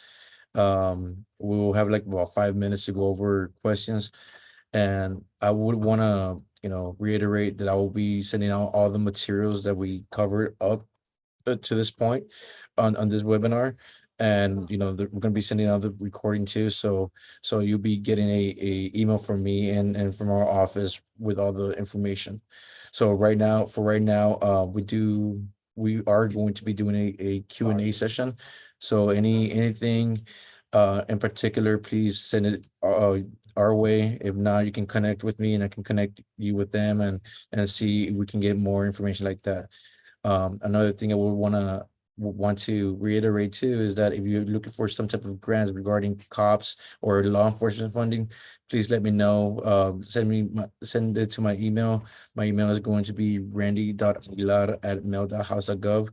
We'll have like about 5 minutes to go over questions. And I would want to, reiterate that I will be sending out all the materials that we covered up to this point on this webinar. And, we're going to be sending out the recording too. So you'll be getting a email from me and from our office with all the information. So right now, we are going to be doing a Q&A session. So anything in particular, please send it our way. If not, you can connect with me and I can connect you with them and see if we can get more information like that. Another thing I would want to reiterate too is that if you're looking for some type of grants regarding cops or law enforcement funding, please let me know. Send it to my email. My email is going to be randy.aguilar@mail.house.gov,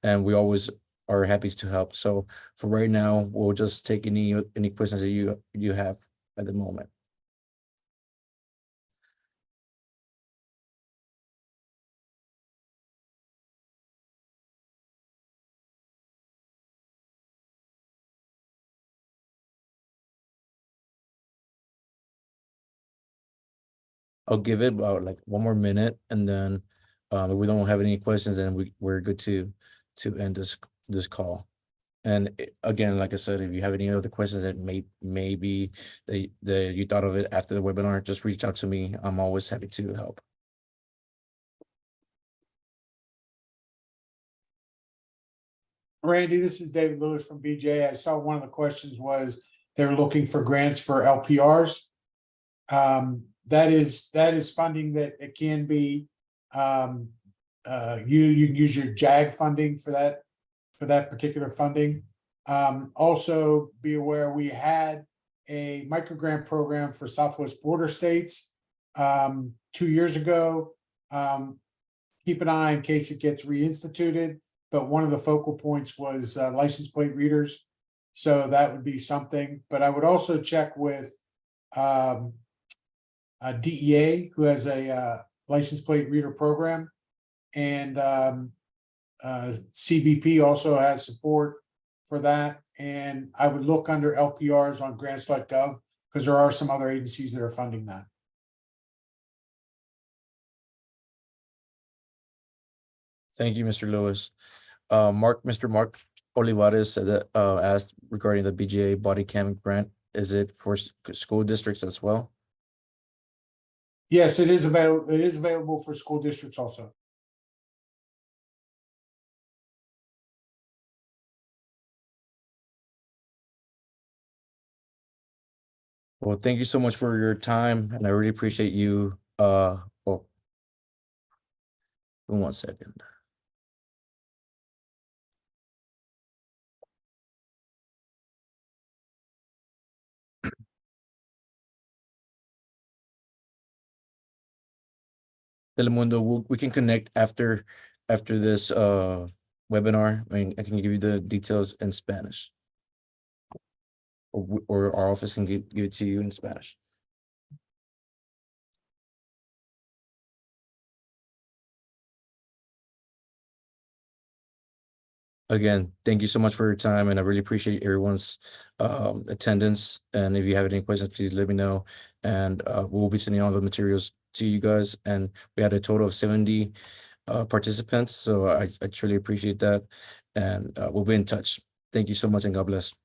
and we always are happy to help. So for right now, we'll just take any questions that you have at the moment. I'll give it about like 1 more minute, and then if we don't have any questions, then we're good to end this call. And again, like I said, if you have any other questions that maybe that you thought of it after the webinar, just reach out to me. I'm always happy to help. Randy, this is David Lewis from BJ. I saw one of the questions was they're looking for grants for LPRs. That is funding that it can be you can use your JAG funding for that particular funding. Also be aware we had a micro grant program for Southwest border states 2 years ago. Keep an eye in case it gets reinstituted, but one of the focal points was license plate readers. So that would be something, but I would also check with DEA, who has a license plate reader program, and CBP also has support for that. And I would look under LPRs on grants.gov because there are some other agencies that are funding that. Thank you, Mr. Lewis. Mr. Mark Olivares said that asked regarding the BGA body cam grant. Is it for school districts as well? Yes, it is available. It is available for school districts also. Well, thank you so much for your time, and I really appreciate you. Oh, 1 second. Telemundo, we can connect after this webinar. I mean, I can give you the details in Spanish, or our office can give it to you in Spanish. Again, thank you so much for your time, and I really appreciate everyone's attendance. And if you have any questions, please let me know. And we'll be sending all the materials to you guys. And we had a total of 70 participants, so I truly appreciate that. And we'll be in touch. Thank you so much, and God bless.